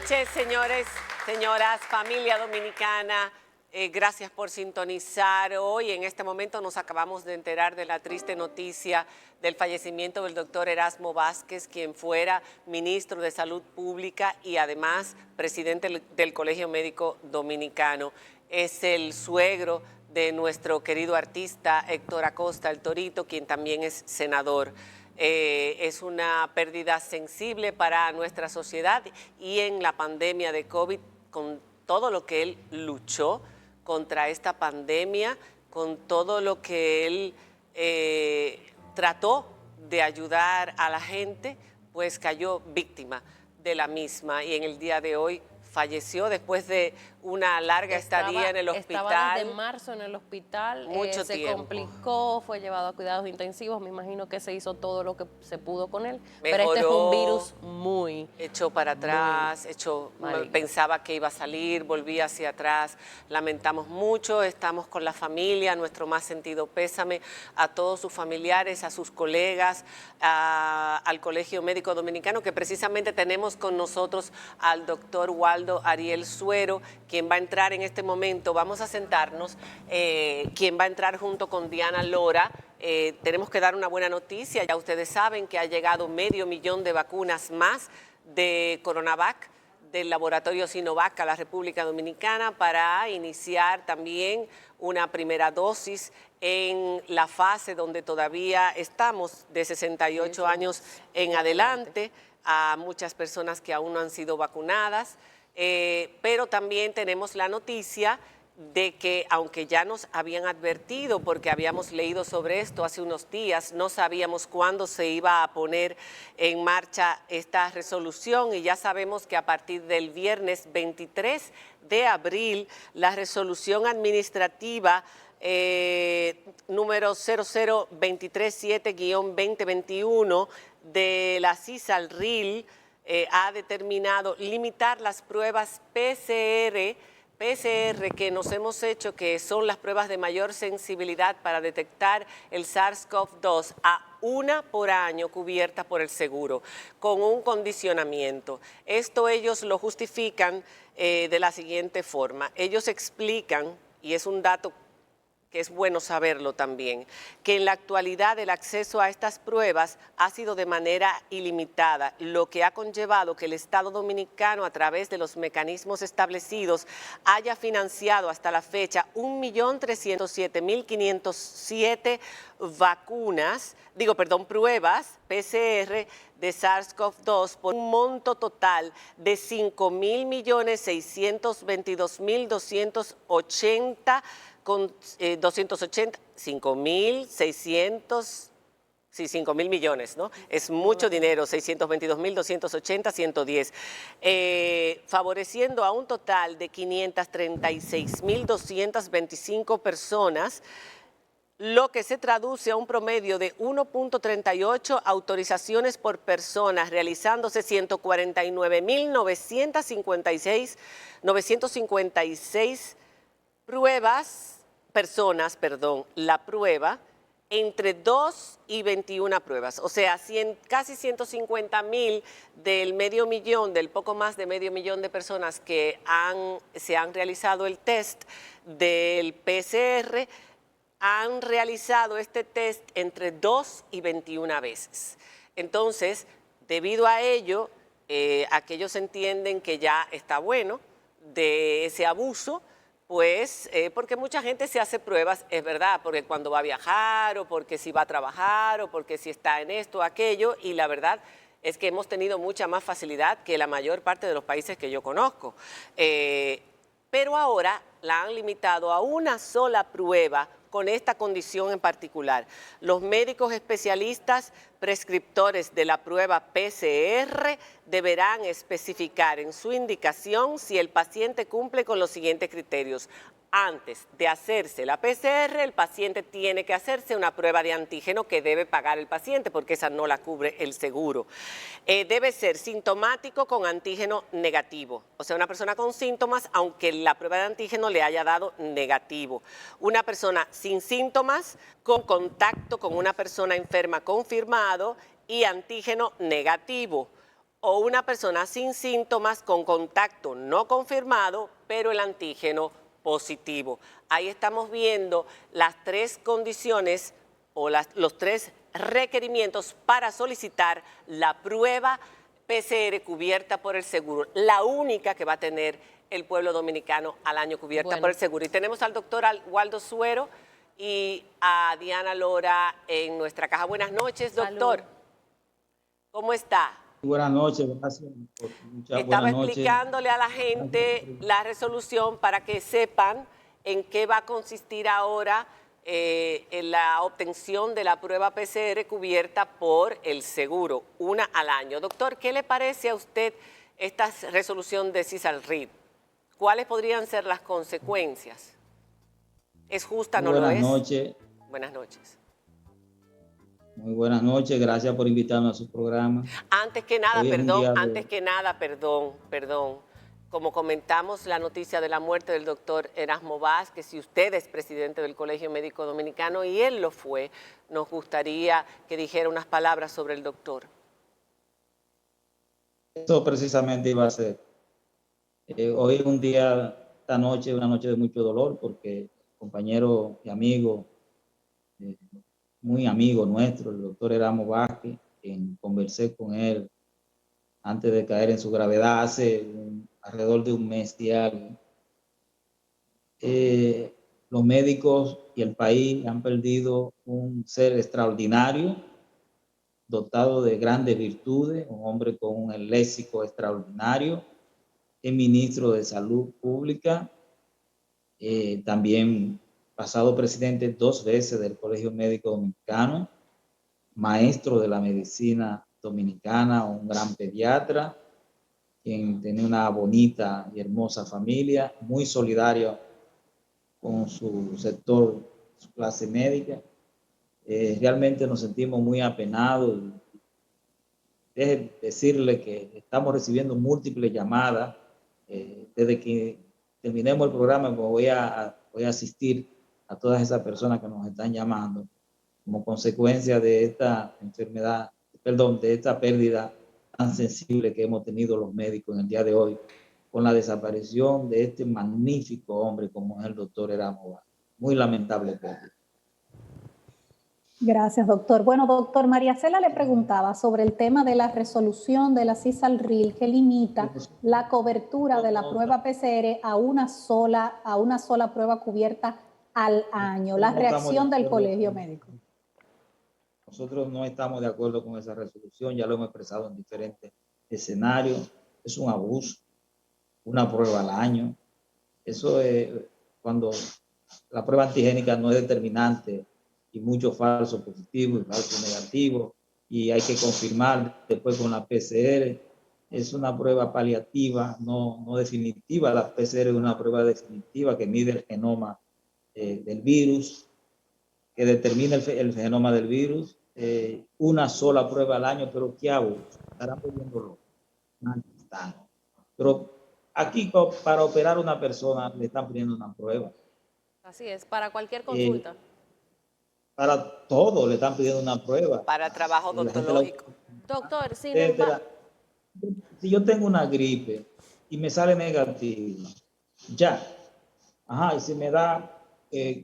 noches, señores, señoras, familia dominicana. Gracias por sintonizar hoy. En este momento nos acabamos de enterar de la triste noticia del fallecimiento del doctor Erasmo Vázquez, quien fuera ministro de Salud Pública y además presidente del Colegio Médico Dominicano. Es el suegro de nuestro querido artista Héctor Acosta, el Torito, quien también es senador. Es una pérdida sensible para nuestra sociedad y en la pandemia de COVID, con todo lo que él luchó contra esta pandemia, con todo lo que él trató de ayudar a la gente, pues cayó víctima de la misma y en el día de hoy falleció después de una larga estadía en el hospital. Estaba desde marzo en el hospital, Mucho se tiempo. complicó, fue llevado a cuidados intensivos, me imagino que se hizo todo lo que se pudo con él, Mejoró, pero este es un virus muy... echó para atrás, maligno. pensaba que iba a salir, volvía hacia atrás. Lamentamos mucho, estamos con la familia, nuestro más sentido pésame a todos sus familiares, a sus colegas, al Colegio Médico Dominicano, que precisamente tenemos con nosotros al doctor Waldo Ariel Suero, quien va a entrar en este momento. Vamos a sentarnos, quien va a entrar junto con Diana Lora. Tenemos que dar una buena noticia. Ya ustedes saben que ha llegado 500,000 de vacunas más de Coronavac, del laboratorio Sinovac a la República Dominicana, para iniciar también una primera dosis en la fase donde todavía estamos de 68 años en adelante, a muchas personas que aún no han sido vacunadas. Pero también tenemos la noticia de que, aunque ya nos habían advertido, porque habíamos leído sobre esto hace unos días, no sabíamos cuándo se iba a poner en marcha esta resolución, y ya sabemos que a partir del viernes 23 de abril, la resolución administrativa número 00237-2021 de la CISALRIL ha determinado limitar las pruebas PCR que nos hemos hecho, que son las pruebas de mayor sensibilidad para detectar el SARS-CoV-2, a una por año cubierta por el seguro, con un condicionamiento. Esto ellos lo justifican de la siguiente forma. Ellos explican, y es un dato que es bueno saberlo también, que en la actualidad el acceso a estas pruebas ha sido de manera ilimitada, lo que ha conllevado que el Estado Dominicano, a través de los mecanismos establecidos, haya financiado hasta la fecha 1.307.507 pruebas PCR de SARS-CoV-2 por un monto total de 5.622.280 con 5.000 millones, ¿no? Es mucho dinero, 622.280, 110, favoreciendo a un total de 536.225 personas, lo que se traduce a un promedio de 1.38 autorizaciones por persona, realizándose 149.956 la prueba entre 2 y 21 pruebas, o sea, casi 150.000 del del poco más de 500,000 de personas que se han realizado el test del PCR, han realizado este test entre 2 y 21 veces. Entonces, debido a ello, aquellos entienden que ya está bueno de ese abuso, pues porque mucha gente se hace pruebas, es verdad, porque cuando va a viajar, o porque si va a trabajar, o porque si está en esto o aquello, y la verdad es que hemos tenido mucha más facilidad que la mayor parte de los países que yo conozco. Pero ahora la han limitado a una sola prueba con esta condición en particular. Los médicos especialistas prescriptores de la prueba PCR deberán especificar en su indicación si el paciente cumple con los siguientes criterios. Antes de hacerse la PCR, el paciente tiene que hacerse una prueba de antígeno que debe pagar el paciente porque esa no la cubre el seguro. Debe ser sintomático con antígeno negativo, o sea, una persona con síntomas, aunque la prueba de antígeno le haya dado negativo. Una persona sin síntomas, con contacto con una persona enferma confirmado y antígeno negativo. o una persona sin síntomas con contacto no confirmado, pero el antígeno positivo. Ahí estamos viendo las tres condiciones o los tres requerimientos para solicitar la prueba PCR cubierta por el seguro, la única que va a tener el pueblo dominicano al año cubierta por el seguro. Y tenemos al doctor Waldo Suero y a Diana Lora en nuestra caja. Buenas noches, doctor. Salud. ¿Cómo está? Buenas noches, gracias. Estaba explicándole a la gente la resolución para que sepan en qué va a consistir ahora en la obtención de la prueba PCR cubierta por el seguro, una al año. Doctor, ¿qué le parece a usted esta resolución de CISALRID? ¿Cuáles podrían ser las consecuencias? ¿Es justa, no lo es? Buenas noches. Buenas noches. Muy buenas noches, gracias por invitarme a su programa. Antes que nada, perdón. Como comentamos la noticia de la muerte del doctor Erasmo Vázquez, si usted es presidente del Colegio Médico Dominicano y él lo fue, nos gustaría que dijera unas palabras sobre el doctor. Eso precisamente iba a ser. Hoy es un día, esta noche, una noche de mucho dolor, porque compañero y amigo, muy amigo nuestro, el doctor Erasmo Vázquez, quien conversé con él antes de caer en su gravedad hace alrededor de un mes y algo. Los médicos y el país han perdido un ser extraordinario, dotado de grandes virtudes, un hombre con un léxico extraordinario, es ministro de Salud Pública, también pasado presidente 2 veces del Colegio Médico Dominicano, maestro de la medicina dominicana, un gran pediatra, quien tenía una bonita y hermosa familia, muy solidario con su sector, su clase médica. Realmente nos sentimos muy apenados. Deje decirle que estamos recibiendo múltiples llamadas. Desde que terminemos el programa voy a asistir a todas esas personas que nos están llamando como consecuencia de esta enfermedad, de esta pérdida tan sensible que hemos tenido los médicos en el día de hoy, con la desaparición de este magnífico hombre como es el doctor Erasmo Vázquez. Muy lamentable pérdida. Gracias, doctor. Bueno, doctor, María Cela le preguntaba sobre el tema de la resolución de la CISALRIL que limita la cobertura de la prueba PCR a una sola prueba cubierta al año. La reacción del Colegio Médico. Nosotros no estamos de acuerdo con esa resolución, ya lo hemos expresado en diferentes escenarios. Es un abuso, una prueba al año. Eso es cuando la prueba antigénica no es determinante y mucho falso positivo y falso negativo, y hay que confirmar después con la PCR. Es una prueba paliativa, no definitiva. La PCR es una prueba definitiva que mide el genoma del virus, que determina el genoma del virus. Una sola prueba al año, pero ¿qué hago? Estarán pidiéndolo. Pero aquí para operar a una persona le están pidiendo una prueba. Así es, para cualquier consulta. Para todo le están pidiendo una prueba. Para trabajo odontológico. Doctor, si yo tengo una gripe y me sale negativa, ya, y si me da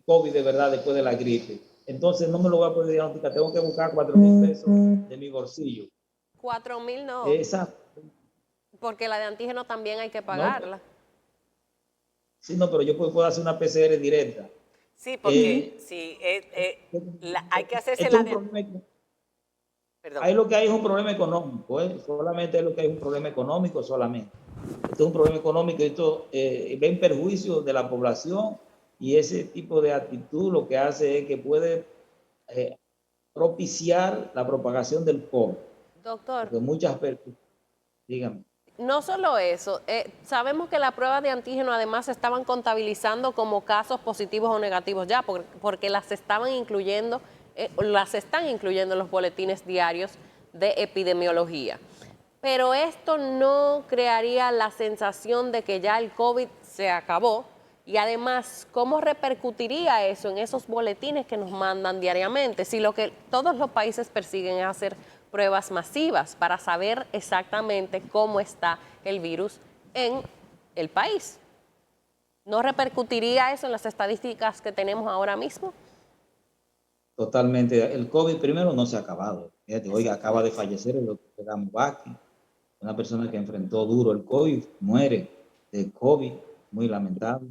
COVID de verdad después de la gripe, entonces no me lo voy a poder diagnosticar, tengo que buscar 4,000 pesos de mi bolsillo. 4,000 no. Exacto. Porque la de antígeno también hay que pagarla. Sí, no, pero yo puedo hacer una PCR directa. Sí, porque hay que hacerse la de... Perdón. Ahí lo que hay es un problema económico, solamente es lo que hay un problema económico solamente. Esto es un problema económico, esto va en perjuicio de la población, y ese tipo de actitud lo que hace es que puede propiciar la propagación del COVID. Doctor. Porque muchas personas, dígame. No solo eso, sabemos que la prueba de antígeno además se estaban contabilizando como casos positivos o negativos ya, porque las están incluyendo en los boletines diarios de epidemiología. Pero esto no crearía la sensación de que ya el COVID se acabó, y además, ¿cómo repercutiría eso en esos boletines que nos mandan diariamente? Si lo que todos los países persiguen es hacer pruebas masivas para saber exactamente cómo está el virus en el país. ¿No repercutiría eso en las estadísticas que tenemos ahora mismo? Totalmente. El COVID primero no se ha acabado. Fíjate, oiga, acaba de fallecer el doctor Ramos Vázquez, una persona que enfrentó duro el COVID, muere de COVID, muy lamentable.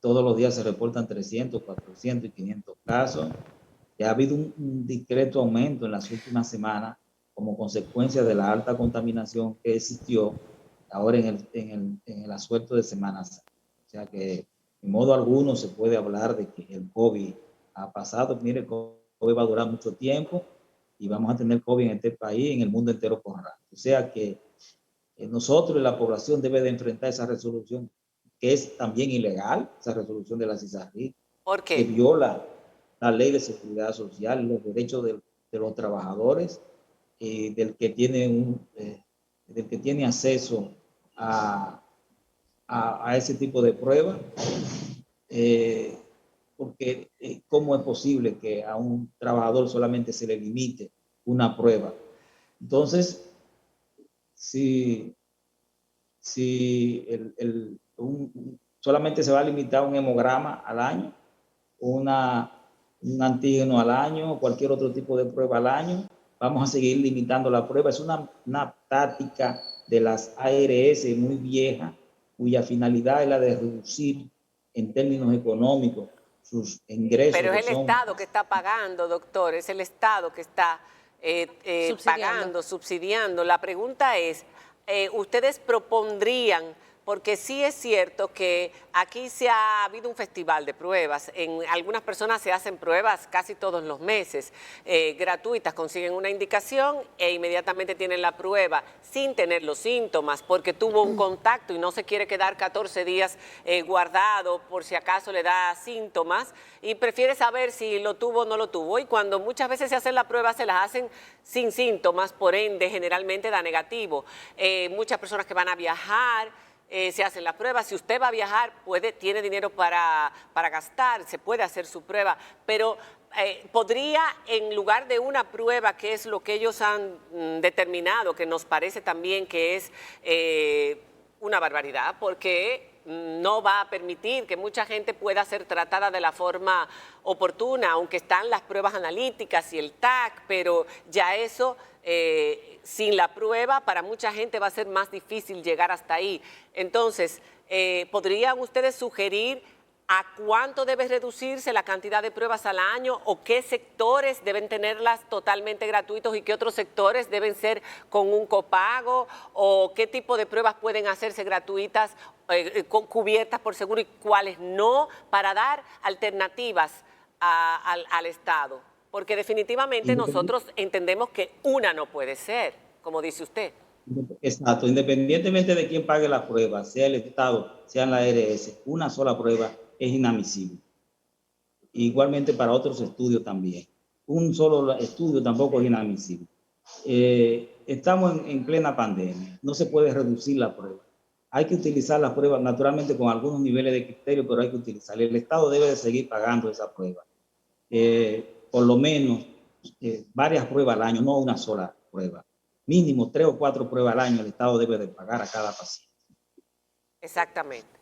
Todos los días se reportan 300, 400 y 500 casos. Ya ha habido un discreto aumento en las últimas semanas como consecuencia de la alta contaminación que existió ahora en el asueto de Semana Santa. O sea que, de modo alguno, se puede hablar de que el COVID ha pasado. Mire, el COVID va a durar mucho tiempo y vamos a tener COVID en este país y en el mundo entero por rato. O sea que nosotros y la población debe de enfrentar esa resolución, que es también ilegal, esa resolución de la CISARRI, ¿Por que qué? viola la ley de seguridad social, los derechos de los trabajadores, del que tiene acceso a ese tipo de pruebas, porque ¿cómo es posible que a un trabajador solamente se le limite una prueba? Entonces, si solamente se va a limitar un hemograma al año, un antígeno al año, cualquier otro tipo de prueba al año, vamos a seguir limitando la prueba. Es una táctica de las ARS muy vieja, cuya finalidad es la de reducir en términos económicos sus ingresos. Pero es el Estado que está pagando, doctor, es el Estado que está pagando, subsidiando. La pregunta es, ¿ustedes propondrían, porque sí es cierto que aquí se ha habido un festival de pruebas, en algunas personas se hacen pruebas casi todos los meses, gratuitas, consiguen una indicación e inmediatamente tienen la prueba sin tener los síntomas porque tuvo un contacto y no se quiere quedar 14 días guardado por si acaso le da síntomas y prefiere saber si lo tuvo o no lo tuvo, y cuando muchas veces se hacen la prueba se las hacen sin síntomas, por ende generalmente da negativo. Muchas personas que van a viajar se hacen las pruebas. Si usted va a viajar, tiene dinero para gastar, se puede hacer su prueba, pero podría, en lugar de una prueba, que es lo que ellos han determinado, que nos parece también que es una barbaridad, porque no va a permitir que mucha gente pueda ser tratada de la forma oportuna, aunque están las pruebas analíticas y el TAC, pero ya eso, sin la prueba, para mucha gente va a ser más difícil llegar hasta ahí. Entonces, ¿podrían ustedes sugerir a cuánto debe reducirse la cantidad de pruebas al año o qué sectores deben tenerlas totalmente gratuitos y qué otros sectores deben ser con un copago, o qué tipo de pruebas pueden hacerse gratuitas, cubiertas por seguro, y cuáles no, para dar alternativas al Estado? Porque definitivamente nosotros entendemos que una no puede ser, como dice usted. Exacto, independientemente de quién pague la prueba, sea el Estado, sea la ARS, una sola prueba es inadmisible. Igualmente para otros estudios también. Un solo estudio tampoco es inadmisible. Estamos en plena pandemia, no se puede reducir la prueba. Hay que utilizar las pruebas naturalmente con algunos niveles de criterio, pero hay que utilizarla. El Estado debe de seguir pagando esa prueba. Por lo menos varias pruebas al año, no una sola prueba. Mínimo 3 o 4 pruebas al año el Estado debe de pagar a cada paciente. Exactamente.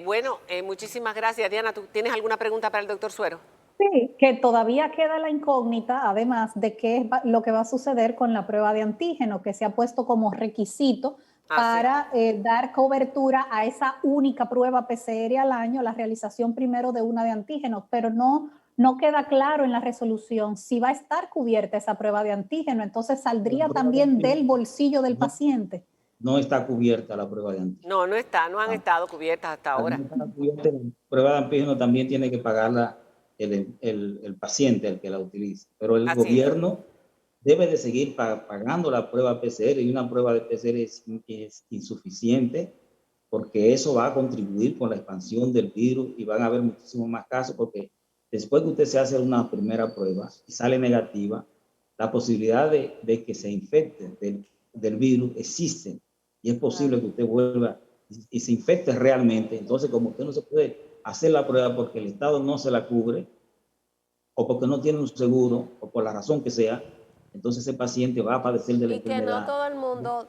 Bueno, muchísimas gracias. Diana, ¿tú tienes alguna pregunta para el doctor Suero? Sí, que todavía queda la incógnita, además de qué es lo que va a suceder con la prueba de antígeno, que se ha puesto como requisito para dar cobertura a esa única prueba PCR al año, la realización primero de una de antígenos, pero no queda claro en la resolución si va a estar cubierta esa prueba de antígeno, entonces saldría también del bolsillo del paciente. No está cubierta la prueba de antígeno. No han estado cubiertas hasta ahora. La prueba de antígeno también tiene que pagarla el paciente, el que la utiliza, pero el gobierno debe de seguir pagando la prueba PCR, y una prueba de PCR es insuficiente porque eso va a contribuir con la expansión del virus y van a haber muchísimos más casos, porque después que usted se hace una primera prueba y sale negativa, la posibilidad de que se infecte del virus existe, y es posible que usted vuelva y se infecte realmente. Entonces, como usted no se puede hacer la prueba porque el Estado no se la cubre, o porque no tiene un seguro, o por la razón que sea, entonces ese paciente va a padecer de la Y que enfermedad. no todo el mundo,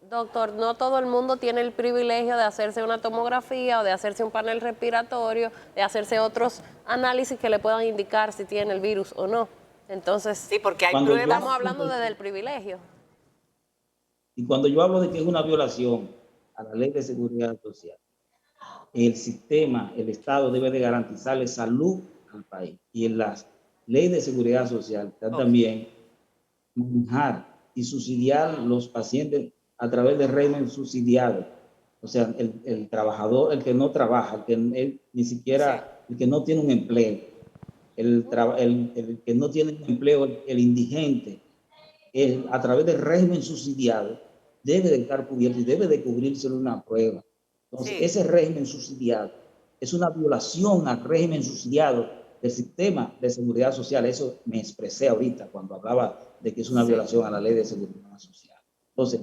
doctor, no todo el mundo tiene el privilegio de hacerse una tomografía o de hacerse un panel respiratorio, de hacerse otros análisis que le puedan indicar si tiene el virus o no. Entonces, Sí, porque hay Cuando yo pruebas. estamos hablando desde el privilegio. Y cuando yo hablo de que es una violación a la ley de seguridad social, el sistema, el Estado debe de garantizarle salud al país. Y en la ley de seguridad social está también manejar y subsidiar los pacientes a través del régimen subsidiado. O sea, el trabajador, el que no trabaja, ni siquiera, el que no tiene un empleo, el que no tiene un empleo, el indigente, a través del régimen subsidiado, debe de estar cubierto y debe de cubrirse una prueba. Entonces, Sí. ese régimen subsidiado es una violación al régimen subsidiado del sistema de seguridad social. Eso me expresé ahorita cuando hablaba de que es una violación a la ley de seguridad social. Entonces,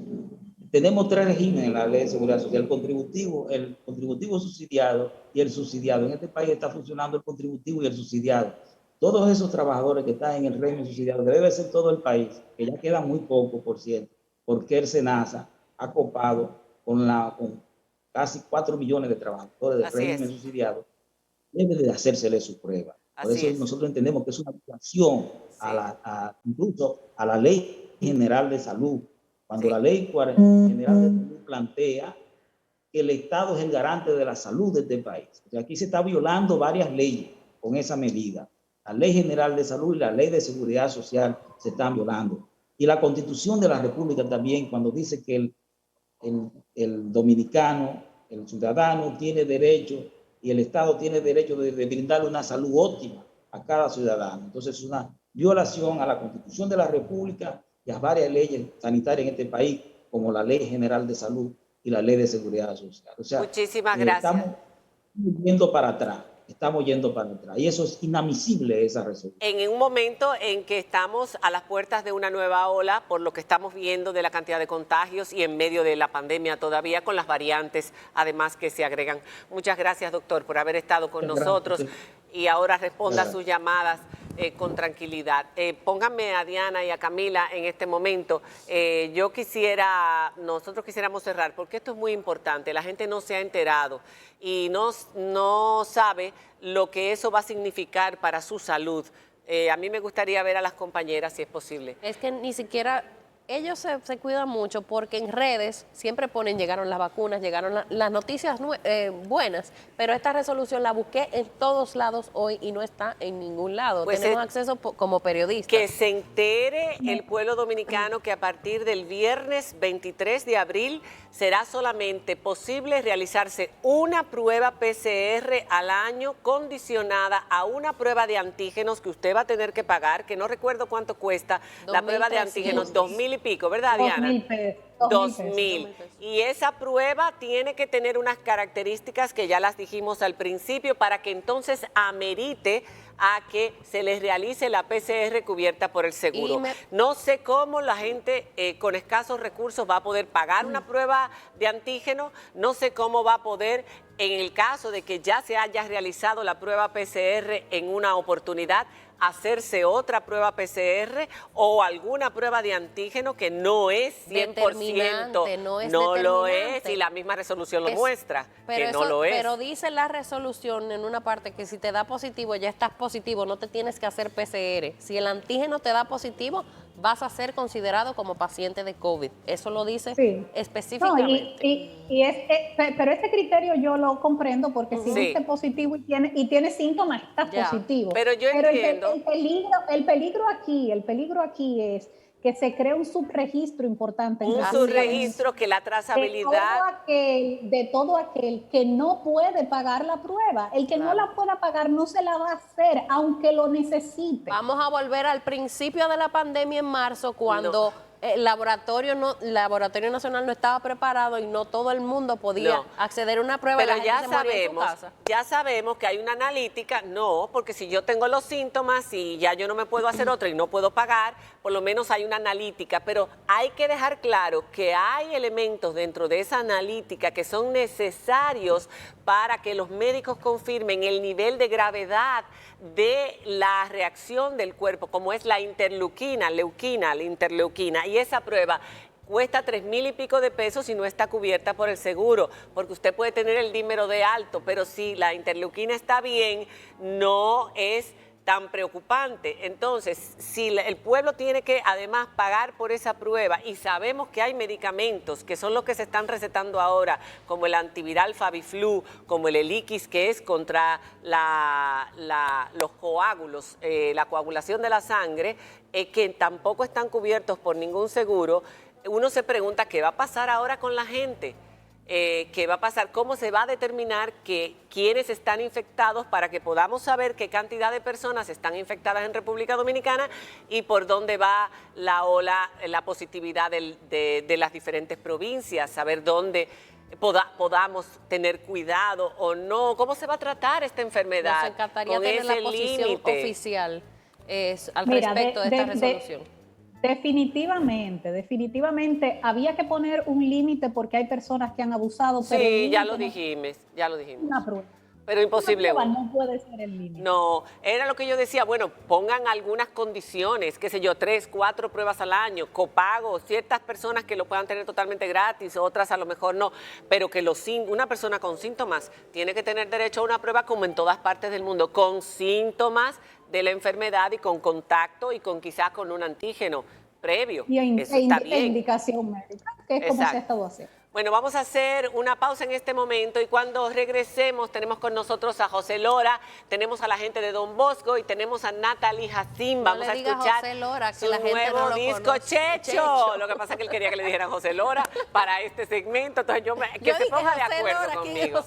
tenemos tres regímenes en la ley de seguridad social: el contributivo subsidiado y el subsidiado. En este país está funcionando el contributivo y el subsidiado. Todos esos trabajadores que están en el régimen subsidiado, que debe ser todo el país, que ya queda muy poco, por cierto, porque el SENASA ha copado con casi 4 millones de trabajadores del Así régimen es, subsidiado, debe de hacérsele su prueba. Por así eso es. nosotros entendemos que es una violación Sí. incluso a la Ley General de Salud, cuando Sí. la Ley General de Salud plantea que el Estado es el garante de la salud de este país. O sea, aquí se está violando varias leyes con esa medida. La Ley General de Salud y la Ley de Seguridad Social se están violando. Y la Constitución de la República también, cuando dice que el dominicano, el ciudadano tiene derecho y el Estado tiene derecho de brindarle una salud óptima a cada ciudadano. Entonces es una violación a la Constitución de la República y a varias leyes sanitarias en este país, como la Ley General de Salud y la Ley de Seguridad Social. O sea, Muchísimas gracias. estamos yendo para atrás, y eso es inadmisible, esa resolución. En un momento en que estamos a las puertas de una nueva ola, por lo que estamos viendo de la cantidad de contagios y en medio de la pandemia todavía, con las variantes además que se agregan. Muchas gracias, doctor, por haber estado con nosotros y ahora responda a sus llamadas con tranquilidad. Pónganme a Diana y a Camila en este momento. Nosotros quisiéramos cerrar, porque esto es muy importante. La gente no se ha enterado y no sabe lo que eso va a significar para su salud. A mí me gustaría ver a las compañeras, si es posible. Es que ni siquiera ellos se cuidan mucho porque en redes siempre ponen llegaron las vacunas, llegaron las noticias buenas, pero esta resolución la busqué en todos lados hoy y no está en ningún lado. Pues tenemos acceso como periodistas. Que se entere el pueblo dominicano que a partir del viernes 23 de abril será solamente posible realizarse una prueba PCR al año condicionada a una prueba de antígenos que usted va a tener que pagar, que no recuerdo cuánto cuesta la prueba de antígenos, 2.000 y pico, ¿verdad, Diana? 2.000 pesos. 2.000. Y esa prueba tiene que tener unas características que ya las dijimos al principio para que entonces amerite a que se les realice la PCR cubierta por el seguro. No sé cómo la gente con escasos recursos va a poder pagar una prueba de antígeno, no sé cómo va a poder, en el caso de que ya se haya realizado la prueba PCR en una oportunidad, hacerse otra prueba PCR o alguna prueba de antígeno que no es 100%, no lo es, y la misma resolución lo muestra, que no lo es. Pero dice la resolución en una parte que si te da positivo, ya estás positivo, no te tienes que hacer PCR. Si el antígeno te da positivo, vas a ser considerado como paciente de COVID. Eso lo dice específicamente. Pero ese criterio yo lo comprendo porque si dice positivo y tiene síntomas, está positivo. Pero yo entiendo. El peligro aquí es que se cree un subregistro importante. Un subregistro que la trazabilidad. De todo aquel que no puede pagar la prueba. El que no la pueda pagar no se la va a hacer, aunque lo necesite. Vamos a volver al principio de la pandemia en marzo, cuando el Laboratorio Nacional no estaba preparado y no todo el mundo podía acceder a una prueba. Pero y la gente se moría en su casa. ya sabemos que hay una analítica, no, porque si yo tengo los síntomas y ya yo no me puedo hacer otra y no puedo pagar, por lo menos hay una analítica, pero hay que dejar claro que hay elementos dentro de esa analítica que son necesarios para que los médicos confirmen el nivel de gravedad de la reacción del cuerpo, como es la interleuquina, la interleuquina, y esa prueba cuesta 3,000 y pico de pesos y no está cubierta por el seguro, porque usted puede tener el dímero D alto, pero si la interleuquina está bien, no es tan preocupante. Entonces, si el pueblo tiene que además pagar por esa prueba y sabemos que hay medicamentos que son los que se están recetando ahora, como el antiviral Fabiflu, como el Eliquis, que es contra los coágulos, la coagulación de la sangre, que tampoco están cubiertos por ningún seguro, uno se pregunta qué va a pasar ahora con la gente. ¿Qué va a pasar? ¿Cómo se va a determinar quiénes están infectados para que podamos saber qué cantidad de personas están infectadas en República Dominicana y por dónde va la ola, la positividad de las diferentes provincias, saber dónde podamos tener cuidado o no? ¿Cómo se va a tratar esta enfermedad? Nos encantaría tener la posición oficial al respecto de esta resolución. Definitivamente había que poner un límite porque hay personas que han abusado. Pero sí, ya lo dijimos. Una prueba. Pero imposible. Una prueba no puede ser el límite. No, era lo que yo decía, bueno, pongan algunas condiciones, qué sé yo, 3, 4 pruebas al año, copago, ciertas personas que lo puedan tener totalmente gratis, otras a lo mejor no, pero que una persona con síntomas tiene que tener derecho a una prueba como en todas partes del mundo, con síntomas de la enfermedad y con contacto y con quizás con un antígeno previo. Eso está bien. Indicación médica, que es como se ha estado haciendo. Bueno, vamos a hacer una pausa en este momento y cuando regresemos tenemos con nosotros a José Lora, tenemos a la gente de Don Bosco y tenemos a Natalie Jacín. Vamos a escuchar José Lora, que su la gente nuevo no lo disco conoce. Checho. Lo que pasa es que él quería que le dijeran José Lora para este segmento, entonces que se ponga de acuerdo conmigo.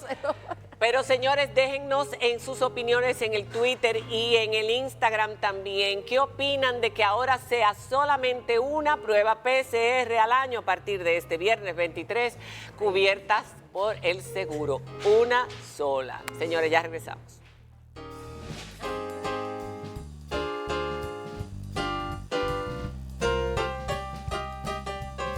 Pero señores, déjennos en sus opiniones en el Twitter y en el Instagram también. ¿Qué opinan de que ahora sea solamente una prueba PCR al año a partir de este viernes 23, cubiertas por el seguro? Una sola. Señores, ya regresamos.